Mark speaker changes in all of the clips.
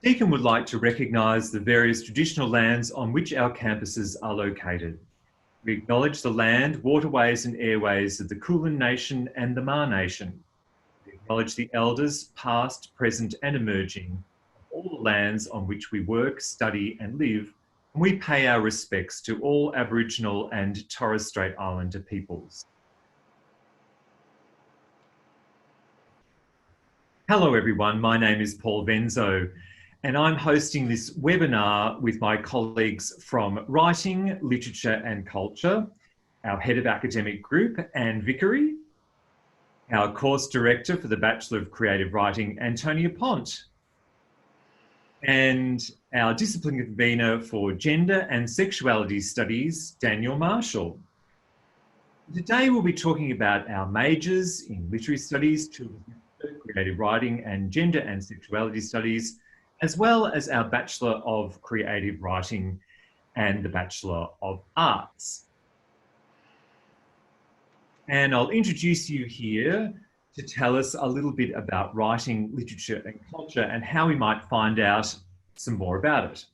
Speaker 1: Deakin would like to recognise the various traditional lands on which our campuses are located. We acknowledge the land, waterways and airways of the Kulin Nation and the Maar Nation. We acknowledge the elders, past, present and emerging, of all the lands on which we work, study and live, and we pay our respects to all Aboriginal and Torres Strait Islander peoples. Hello everyone, my name is Paul Benzo and I'm hosting this webinar with my colleagues from Writing, Literature and Culture, our Head of Academic Group, Anne Vickery, our Course Director for the Bachelor of Creative Writing, Antonia Pont, and our Discipline Convener for Gender and Sexuality Studies, Daniel Marshall. Today we'll be talking about our majors in Literary Studies, Children's Literature, Creative Writing and Gender and Sexuality Studies, as well as our Bachelor of Creative Writing and the Bachelor of Arts. And I'll introduce you here to tell us a little bit about writing, literature and culture and how we might find out some more about it.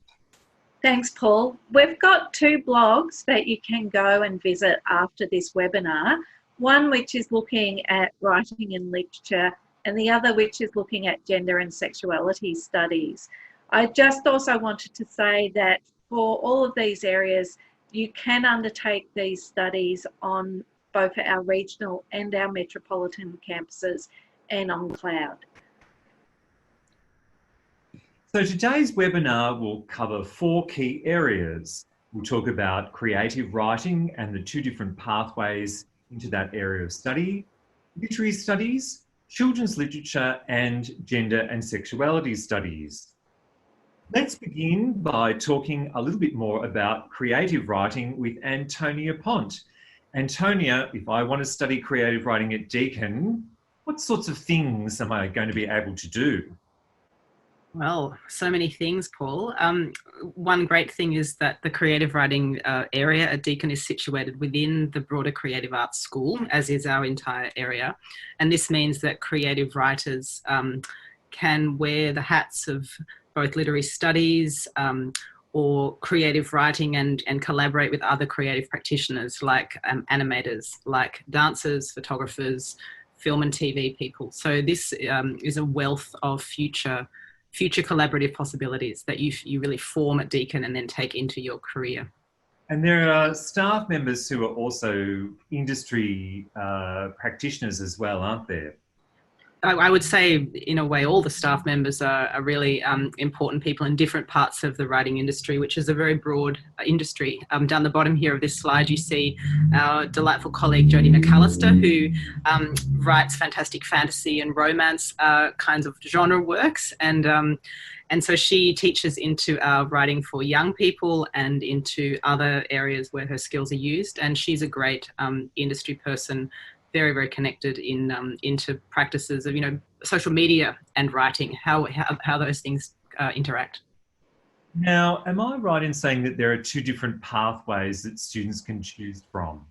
Speaker 2: Thanks, Paul. We've got two blogs that you can go and visit after this webinar. One which is looking at writing and literature and the other which is looking at gender and sexuality studies. I just also wanted to say that for all of these areas, you can undertake these studies on both our regional and our metropolitan campuses and on cloud.
Speaker 1: So today's webinar will cover 4 key areas. We'll talk about creative writing and the 2 different pathways into that area of study, literary studies, children's literature and gender and sexuality studies. Let's begin by talking a little bit more about creative writing with Antonia Pont. Antonia, if I want to study creative writing at Deakin, what sorts of things am I going to be able to do?
Speaker 3: Well, so many things, Paul. One great thing is that the creative writing area at Deakin is situated within the broader creative arts school, as is our entire area. And this means that creative writers can wear the hats of both literary studies or creative writing and collaborate with other creative practitioners like animators, like dancers, photographers, film and TV people. So this is a wealth of future collaborative possibilities that you really form at Deakin and then take into your career.
Speaker 1: And there are staff members who are also industry practitioners as well, aren't there?
Speaker 3: I would say, in a way, all the staff members are really important people in different parts of the writing industry, which is a very broad industry. Down the bottom here of this slide, you see our delightful colleague, Jodie McAllister, who writes fantastic fantasy and romance kinds of genre works. And so she teaches into our writing for young people and into other areas where her skills are used. And she's a great industry person, very, very connected into practices of, social media and writing, how those things interact.
Speaker 1: Now, am I right in saying that there are 2 different pathways that students can choose from?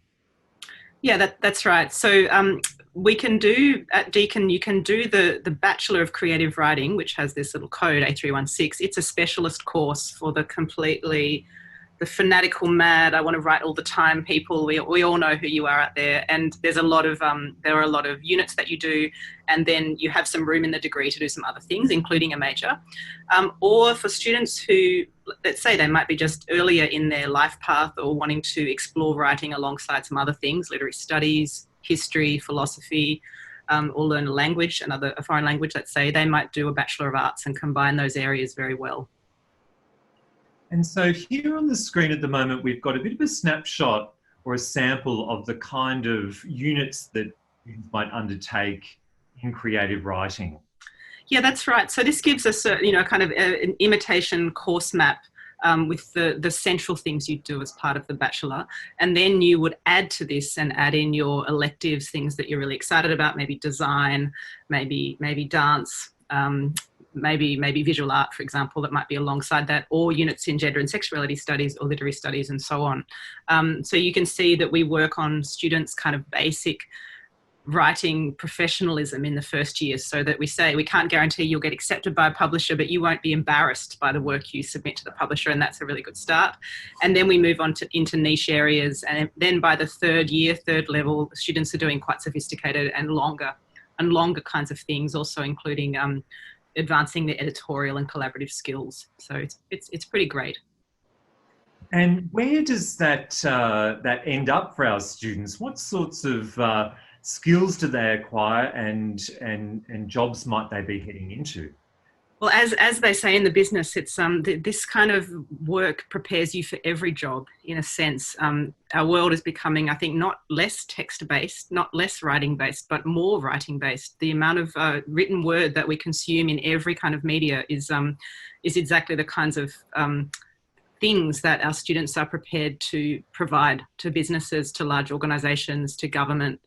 Speaker 3: Yeah, that's right. So we can do, at Deakin, you can do the Bachelor of Creative Writing, which has this little code, A316. It's a specialist course for the fanatical, mad, I want to write all the time people. We all know who you are out there, and there's there are a lot of units that you do, and then you have some room in the degree to do some other things, including a major. Or for students who, let's say they might be just earlier in their life path or wanting to explore writing alongside some other things, literary studies, history, philosophy, or learn a language, a foreign language, let's say, they might do a Bachelor of Arts and combine those areas very well.
Speaker 1: And so here on the screen at the moment, we've got a bit of a snapshot or a sample of the kind of units that you might undertake in creative writing.
Speaker 3: Yeah, that's right. So this gives us kind of an imitation course map with the central things you do as part of the Bachelor. And then you would add to this and add in your electives, things that you're really excited about, maybe design, maybe dance, maybe visual art, for example, that might be alongside that, or units in gender and sexuality studies or literary studies and so on. So you can see that we work on students' kind of basic writing professionalism in the first year, so that we say we can't guarantee you'll get accepted by a publisher, but you won't be embarrassed by the work you submit to the publisher, and that's a really good start. And then we move on into niche areas, and then by the third year, third level, students are doing quite sophisticated and longer kinds of things, also including advancing their editorial and collaborative skills. So it's pretty great.
Speaker 1: And where does that end up for our students? What sorts of skills do they acquire, and jobs might they be heading into?
Speaker 3: Well, as they say in the business, it's this kind of work prepares you for every job, in a sense. Our world is becoming, I think, not less text-based, not less writing-based, but more writing-based. The amount of written word that we consume in every kind of media is exactly the kinds of things that our students are prepared to provide to businesses, to large organisations, to government.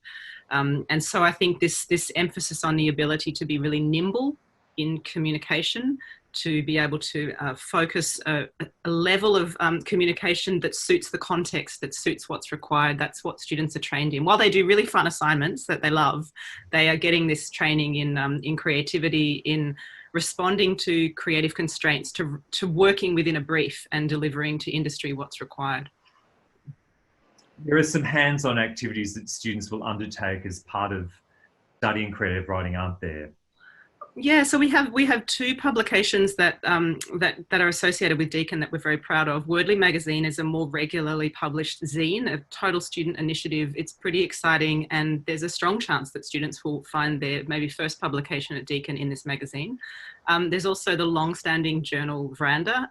Speaker 3: And so I think this emphasis on the ability to be really nimble in communication, to be able to focus a level of communication that suits the context, that suits what's required. That's what students are trained in. While they do really fun assignments that they love, they are getting this training in creativity, in responding to creative constraints, to working within a brief and delivering to industry what's required.
Speaker 1: There are some hands-on activities that students will undertake as part of studying creative writing, aren't there?
Speaker 3: Yeah, so we have two publications that are associated with Deakin that we're very proud of. Wordly magazine is a more regularly published zine, a total student initiative. It's pretty exciting, and there's a strong chance that students will find their maybe first publication at Deakin in this magazine. There's also the long-standing journal Veranda.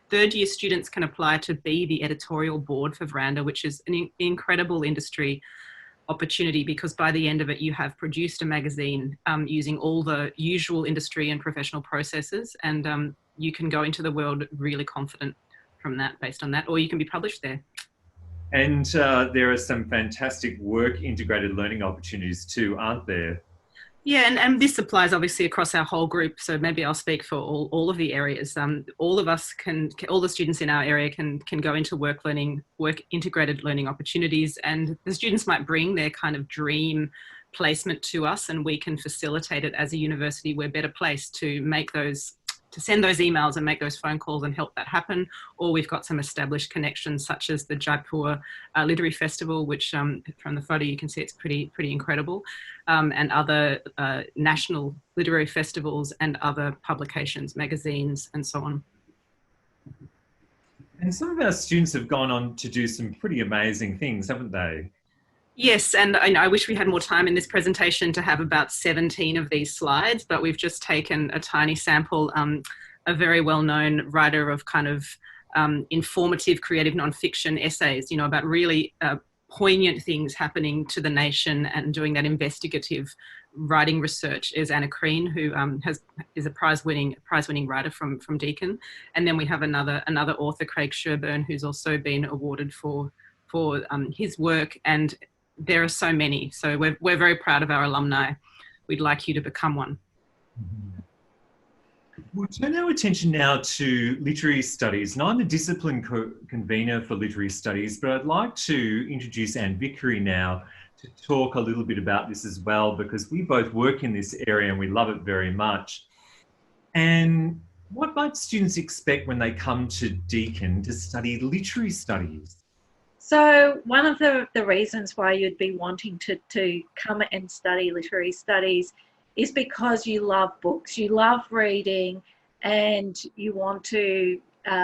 Speaker 3: Third-year students can apply to be the editorial board for Veranda, which is an incredible industry opportunity, because by the end of it you have produced a magazine using all the usual industry and professional processes, and you can go into the world really confident from that, based on that, or you can be published there.
Speaker 1: And there are some fantastic work integrated learning opportunities too, aren't there?
Speaker 3: Yeah, and this applies obviously across our whole group, so maybe I'll speak for all of the areas. All of us all the students in our area can go into work integrated learning opportunities, and the students might bring their kind of dream placement to us, and we can facilitate it as a university. We're better placed to send those emails and make those phone calls and help that happen. Or we've got some established connections, such as the Jaipur Literary Festival, which from the photo you can see it's pretty incredible, and other national literary festivals and other publications, magazines, and so on.
Speaker 1: And some of our students have gone on to do some pretty amazing things, haven't they?
Speaker 3: Yes, and I wish we had more time in this presentation to have about 17 of these slides, but we've just taken a tiny sample. A very well-known writer of kind of informative, creative nonfiction essays, about really poignant things happening to the nation, and doing that investigative writing research is Anna Crean, who is a prize-winning writer from Deakin. And then we have another author, Craig Sherburne, who's also been awarded for his work. And there are so many. So we're very proud of our alumni. We'd like you to become one.
Speaker 1: Mm-hmm. We'll turn our attention now to literary studies. Now, I'm the discipline convener for literary studies, but I'd like to introduce Anne Vickery now to talk a little bit about this as well, because we both work in this area and we love it very much. And what might students expect when they come to Deakin to study literary studies?
Speaker 2: So one of the reasons why you'd be wanting to come and study literary studies is because you love books, you love reading, and you want to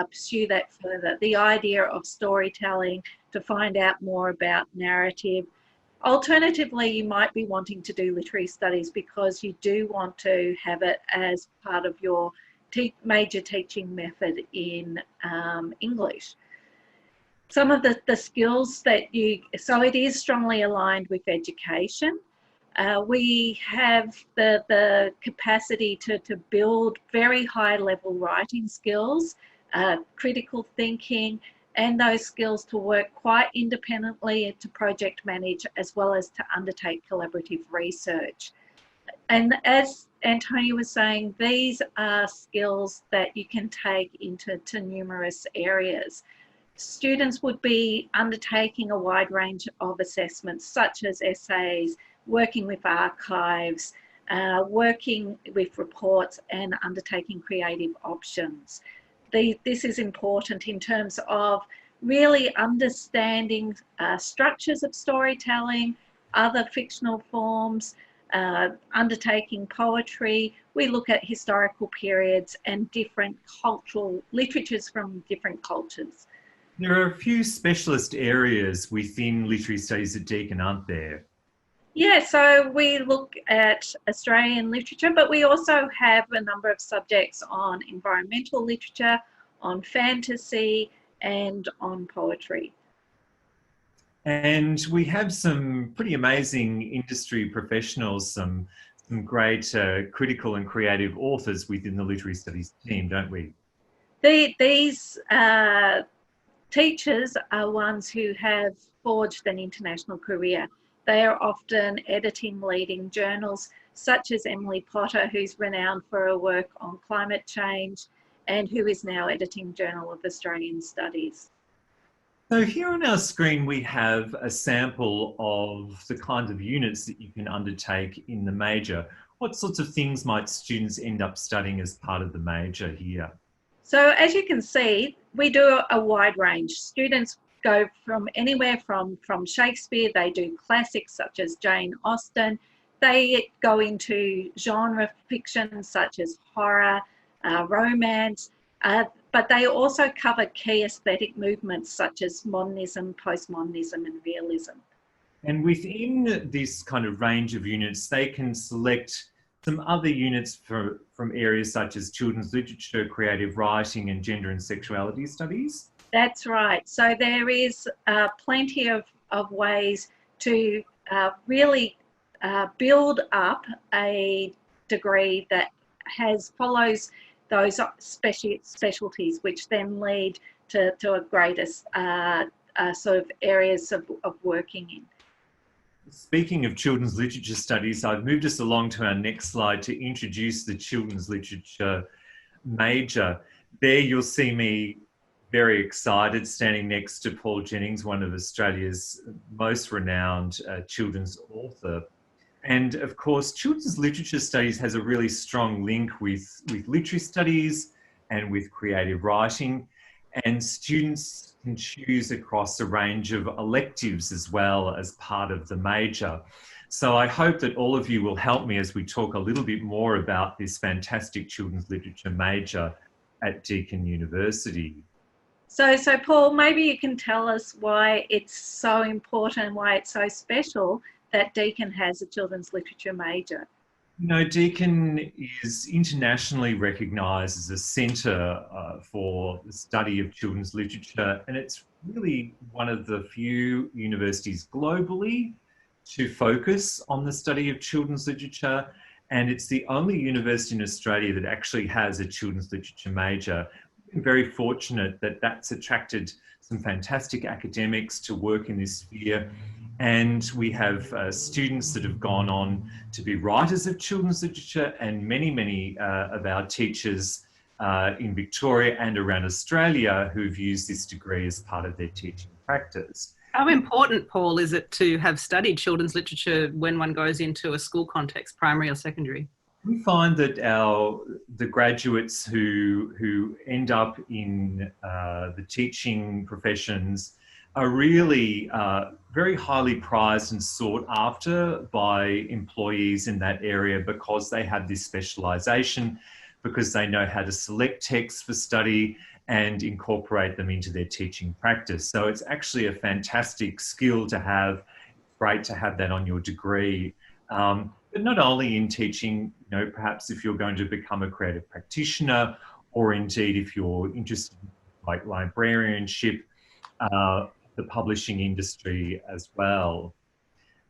Speaker 2: pursue that further. The idea of storytelling, to find out more about narrative. Alternatively, you might be wanting to do literary studies because you do want to have it as part of your major teaching method in English. Some of the skills that so it is strongly aligned with education. We have the capacity to build very high level writing skills, critical thinking, and those skills to work quite independently and to project manage, as well as to undertake collaborative research. And as Antonia was saying, these are skills that you can take into numerous areas. Students would be undertaking a wide range of assessments, such as essays, working with archives, working with reports and undertaking creative options. This is important in terms of really understanding structures of storytelling, other fictional forms, undertaking poetry. We look at historical periods and different cultural literatures from different cultures.
Speaker 1: There are a few specialist areas within literary studies at Deakin, aren't there?
Speaker 2: Yeah, so we look at Australian literature, but we also have a number of subjects on environmental literature, on fantasy, and on poetry.
Speaker 1: And we have some pretty amazing industry professionals, some great critical and creative authors within the literary studies team, don't we?
Speaker 2: These teachers are ones who have forged an international career. They are often editing leading journals such as Emily Potter, who's renowned for her work on climate change and who is now editing Journal of Australian Studies.
Speaker 1: So here on our screen, we have a sample of the kinds of units that you can undertake in the major. What sorts of things might students end up studying as part of the major here?
Speaker 2: So as you can see, we do a wide range. Students go from anywhere from Shakespeare, they do classics such as Jane Austen, they go into genre fiction such as horror, romance, but they also cover key aesthetic movements such as modernism, postmodernism and realism.
Speaker 1: And within this kind of range of units, they can select some other units from areas such as children's literature, creative writing and gender and sexuality studies.
Speaker 2: That's right. So there is plenty of ways to really build up a degree that follows those specialties, which then lead to a greater sort of areas of working in.
Speaker 1: Speaking of children's literature studies, I've moved us along to our next slide to introduce the children's literature major. There you'll see me very excited standing next to Paul Jennings, one of Australia's most renowned children's author. And of course, children's literature studies has a really strong link with literary studies and with creative writing. And students can choose across a range of electives as well as part of the major. So I hope that all of you will help me as we talk a little bit more about this fantastic children's literature major at Deakin University.
Speaker 2: So Paul, maybe you can tell us why it's so important, why it's so special that Deakin has a children's literature major.
Speaker 1: You know, Deakin is internationally recognised as a centre for the study of children's literature, and it's really one of the few universities globally to focus on the study of children's literature, and it's the only university in Australia that actually has a children's literature major. We've been very fortunate that that's attracted some fantastic academics to work in this sphere. And we have students that have gone on to be writers of children's literature, and many of our teachers in Victoria and around Australia who've used this degree as part of their teaching practice.
Speaker 3: How important, Paul, is it to have studied children's literature when one goes into a school context, primary or secondary?
Speaker 1: We find that the graduates who end up in the teaching professions are really very highly prized and sought after by employees in that area because they have this specialisation, because they know how to select texts for study and incorporate them into their teaching practice. So it's actually a fantastic skill to have. It's great to have that on your degree. But not only in teaching, you know, perhaps if you're going to become a creative practitioner, or indeed if you're interested in like librarianship, the publishing industry as well.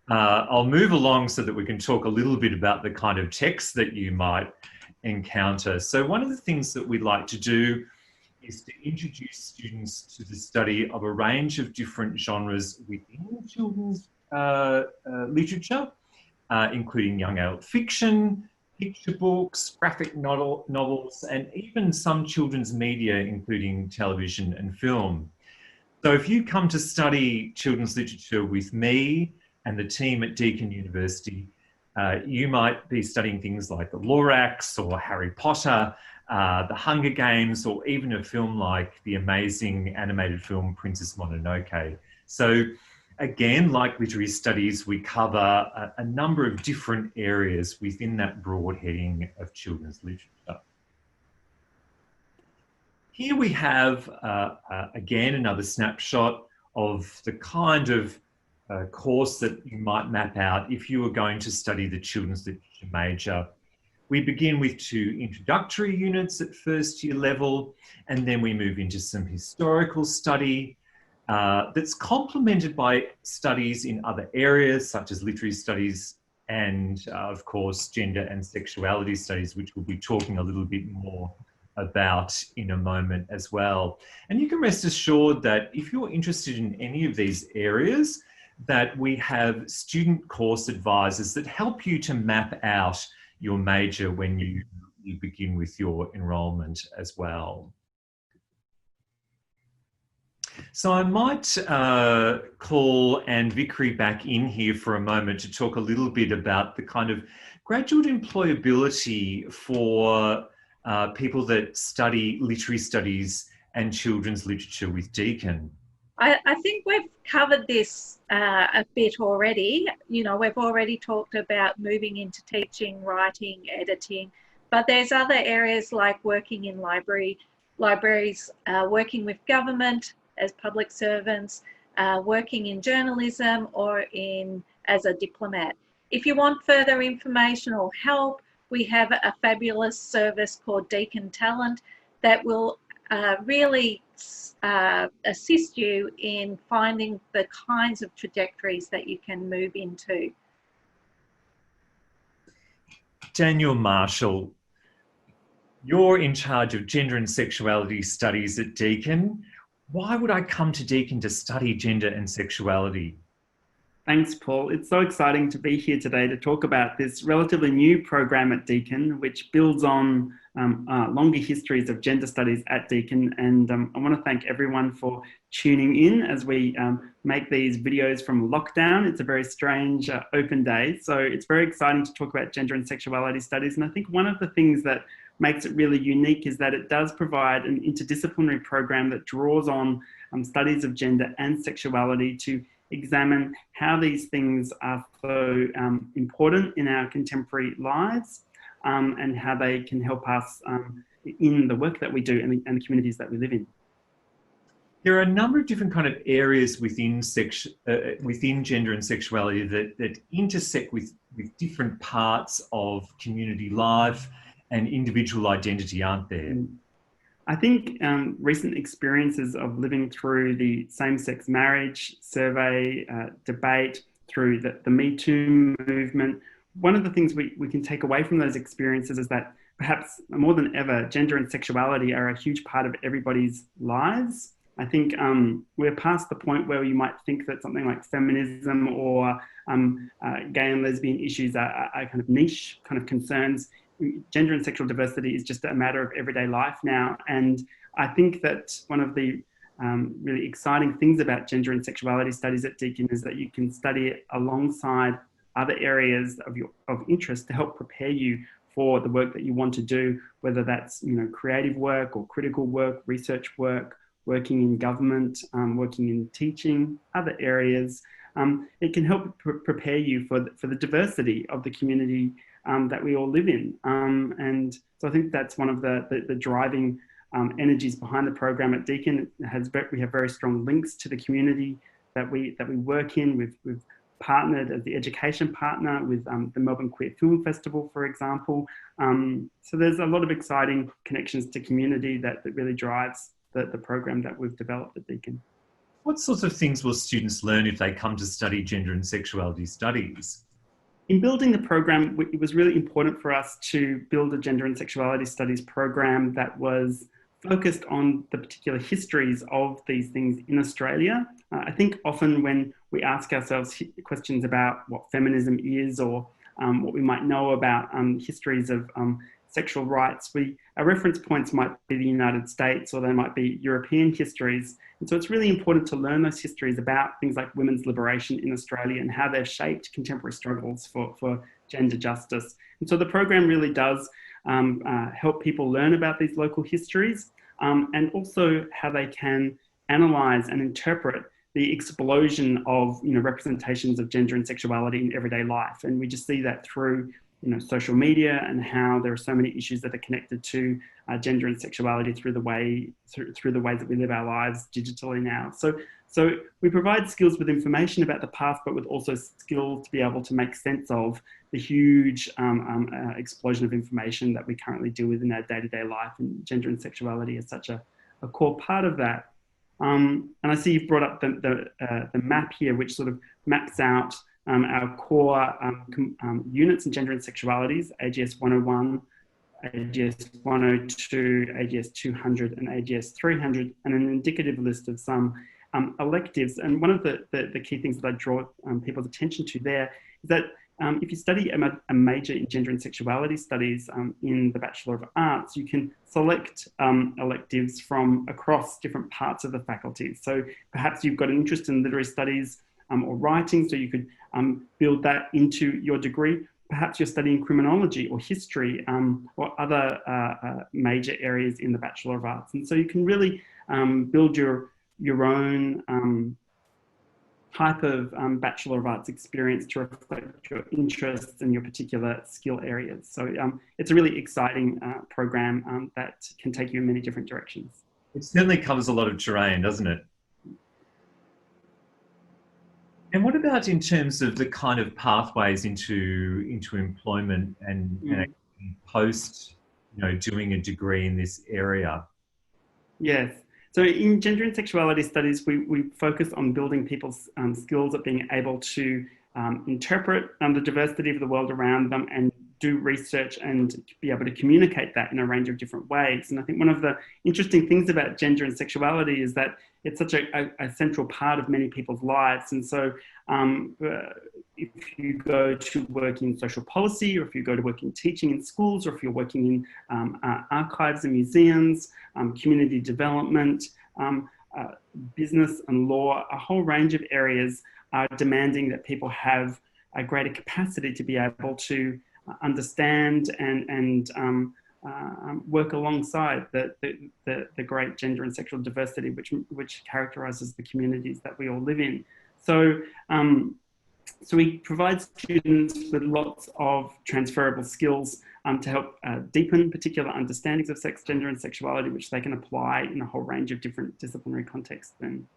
Speaker 1: I'll move along so that we can talk a little bit about the kind of texts that you might encounter. So one of the things that we'd like to do is to introduce students to the study of a range of different genres within children's literature, including young adult fiction, picture books, graphic novels, and even some children's media, including television and film. So if you come to study children's literature with me, and the team at Deakin University, you might be studying things like the Lorax or Harry Potter, the Hunger Games, or even a film like the amazing animated film Princess Mononoke. So again, like literary studies, we cover a number of different areas within that broad heading of children's literature. Here we have, again, another snapshot of the kind of course that you might map out if you were going to study the children's literature major. We begin with 2 introductory units at first year level, and then we move into some historical study that's complemented by studies in other areas such as literary studies and, of course, gender and sexuality studies, which we'll be talking a little bit more about in a moment as well. And you can rest assured that if you're interested in any of these areas, that we have student course advisors that help you to map out your major when you begin with your enrolment as well. So I might call Anne Vickery back in here for a moment to talk a little bit about the kind of graduate employability for people that study literary studies and children's literature with Deakin.
Speaker 2: I think we've covered this a bit already. You know, we've already talked about moving into teaching, writing, editing, but there's other areas like working in libraries, working with government as public servants, working in journalism or as a diplomat. If you want further information or help, we have a fabulous service called Deakin Talent that will really assist you in finding the kinds of trajectories that you can move into.
Speaker 1: Daniel Marshall, you're in charge of gender and sexuality studies at Deakin. Why would I come to Deakin to study gender and sexuality?
Speaker 4: Thanks, Paul. It's so exciting to be here today to talk about this relatively new program at Deakin, which builds on longer histories of gender studies at Deakin. And I want to thank everyone for tuning in as we make these videos from lockdown. It's a very strange open day. So it's very exciting to talk about gender and sexuality studies. And I think one of the things that makes it really unique is that it does provide an interdisciplinary program that draws on studies of gender and sexuality to examine how these things are so important in our contemporary lives and how they can help us in the work that we do and the communities that we live in.
Speaker 1: There are a number of different kind of areas within gender and sexuality that intersect with different parts of community life and individual identity, aren't there?
Speaker 4: I think recent experiences of living through the same-sex marriage survey, debate, through the Me Too movement, one of the things we can take away from those experiences is that perhaps more than ever, gender and sexuality are a huge part of everybody's lives. I think we're past the point where you might think that something like feminism or gay and lesbian issues are kind of niche kind of concerns. Gender and sexual diversity is just a matter of everyday life now. And I think that one of the really exciting things about gender and sexuality studies at Deakin is that you can study it alongside other areas of interest to help prepare you for the work that you want to do, whether that's creative work or critical work, research work, working in government, working in teaching, other areas. It can help prepare you for the diversity of the community that we all live in. And so I think that's one of the driving energies behind the program at Deakin. We have very strong links to the community that we work in. We've partnered as the education partner with the Melbourne Queer Film Festival, for example. So there's a lot of exciting connections to community that really drives the program that we've developed at Deakin.
Speaker 1: What sorts of things will students learn if they come to study gender and sexuality studies?
Speaker 4: In building the program, it was really important for us to build a gender and sexuality studies program that was focused on the particular histories of these things in Australia. I think often when we ask ourselves questions about what feminism is or what we might know about histories of sexual rights, our reference points might be the United States, or they might be European histories. And so it's really important to learn those histories about things like women's liberation in Australia and how they've shaped contemporary struggles for gender justice. And so the program really does help people learn about these local histories, and also how they can analyse and interpret the explosion of representations of gender and sexuality in everyday life. And we just see that through social media, and how there are so many issues that are connected to gender and sexuality through the ways that we live our lives digitally now. So we provide skills with information about the past, but with also skills to be able to make sense of the huge explosion of information that we currently deal with in our day-to-day life, and gender and sexuality is such a core part of that. And I see you've brought up the map here, which sort of maps out our core units in gender and sexualities: AGS 101, AGS 102, AGS 200, and AGS 300, and an indicative list of some electives. And one of the key things that I draw people's attention to there is that if you study a major in gender and sexuality studies in the Bachelor of Arts, you can select electives from across different parts of the faculty. So perhaps you've got an interest in literary studies or writing, so you could build that into your degree. Perhaps you're studying criminology or history or other major areas in the Bachelor of Arts. And so you can really build your own type of Bachelor of Arts experience to reflect your interests and your particular skill areas. So it's a really exciting program that can take you in many different directions.
Speaker 1: It certainly covers a lot of terrain, doesn't it? And what about in terms of the kind of pathways into employment and post, doing a degree in this area?
Speaker 4: Yes. So in gender and sexuality studies, we focus on building people's skills at being able to interpret the diversity of the world around them, and do research and be able to communicate that in a range of different ways. And I think one of the interesting things about gender and sexuality is that it's such a central part of many people's lives. And so if you go to work in social policy, or if you go to work in teaching in schools, or if you're working in archives and museums, community development, business and law, a whole range of areas are demanding that people have a greater capacity to be able to understand and work alongside the great gender and sexual diversity which characterises the communities that we all live in. So we provide students with lots of transferable skills to help deepen particular understandings of sex, gender and sexuality, which they can apply in a whole range of different disciplinary contexts then.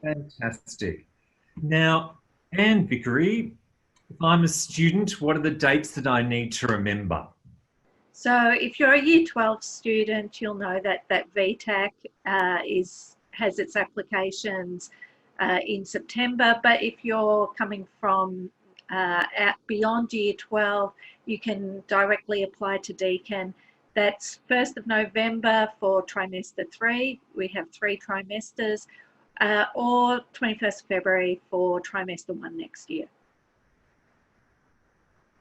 Speaker 1: Fantastic. Now, Anne Vickery, if I'm a student, what are the dates that I need to remember?
Speaker 2: So if you're a Year 12 student, you'll know that VTAC has its applications in September. But if you're coming from out beyond Year 12, you can directly apply to Deakin. That's 1st of November for trimester 3. We have 3 trimesters, or 21st February for trimester 1 next year.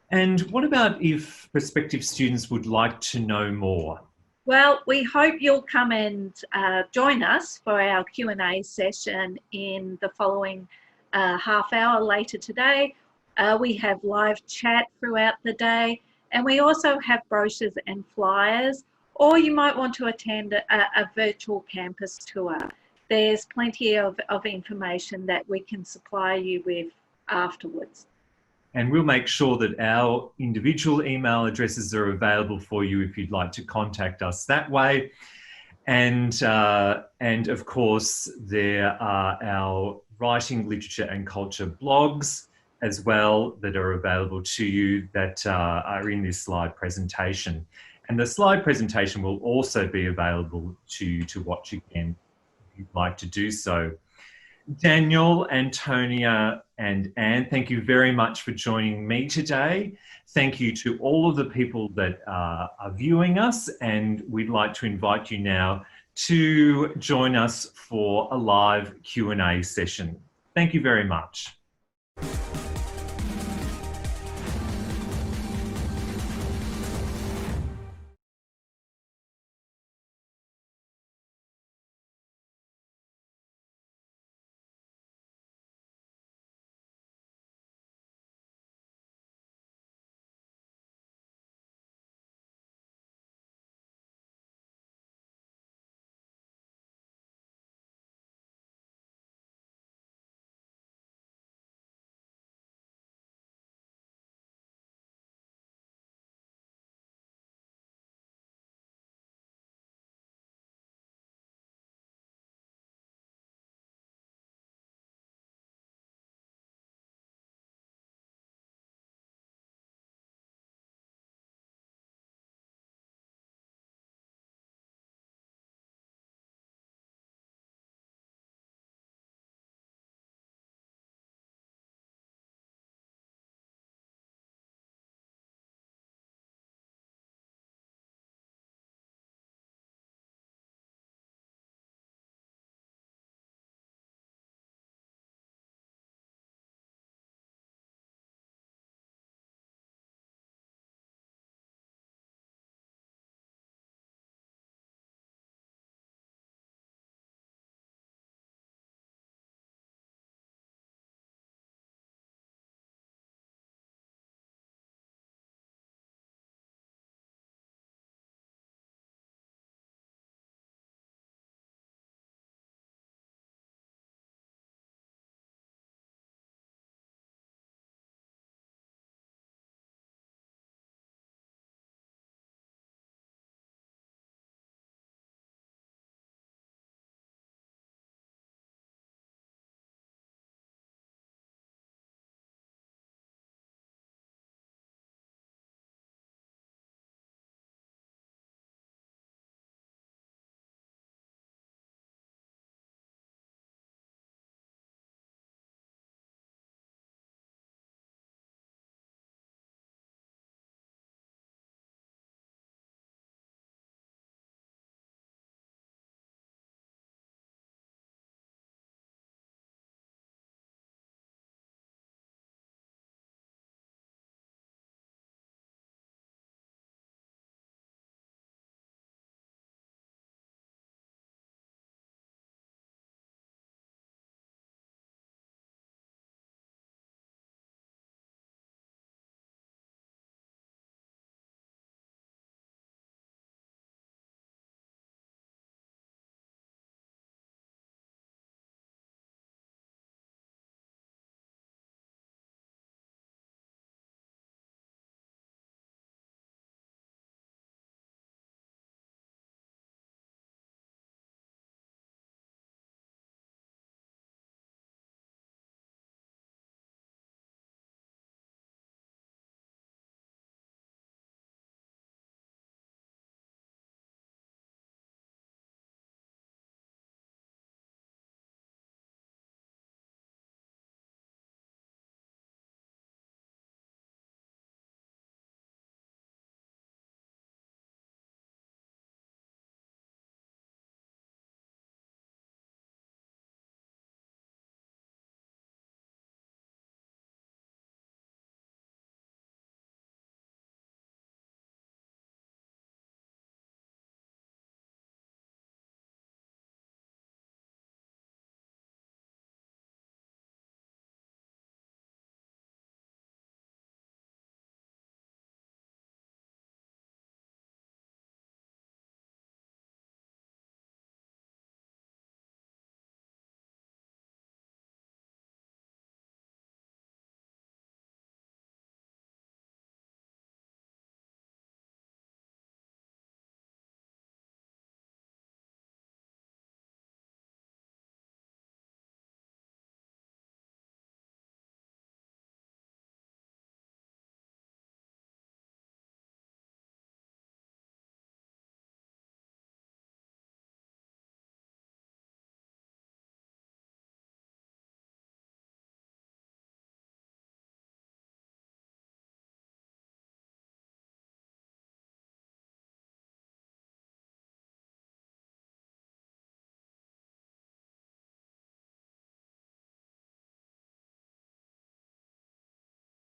Speaker 1: And what about if prospective students would like to know more?
Speaker 2: Well, we hope you'll come and join us for our Q&A session in the following half hour later today. We have live chat throughout the day, and we also have brochures and flyers, or you might want to attend a virtual campus tour. There's plenty of information that we can supply you with afterwards.
Speaker 1: And we'll make sure that our individual email addresses are available for you if you'd like to contact us that way. And of course, there are our writing, literature and culture blogs as well that are available to you that are in this slide presentation. And the slide presentation will also be available to you to watch again if you'd like to do so. Daniel, Antonia and Anne, thank you very much for joining me today. Thank you to all of the people that are viewing us, and we'd like to invite you now to join us for a live Q&A session. Thank you very much.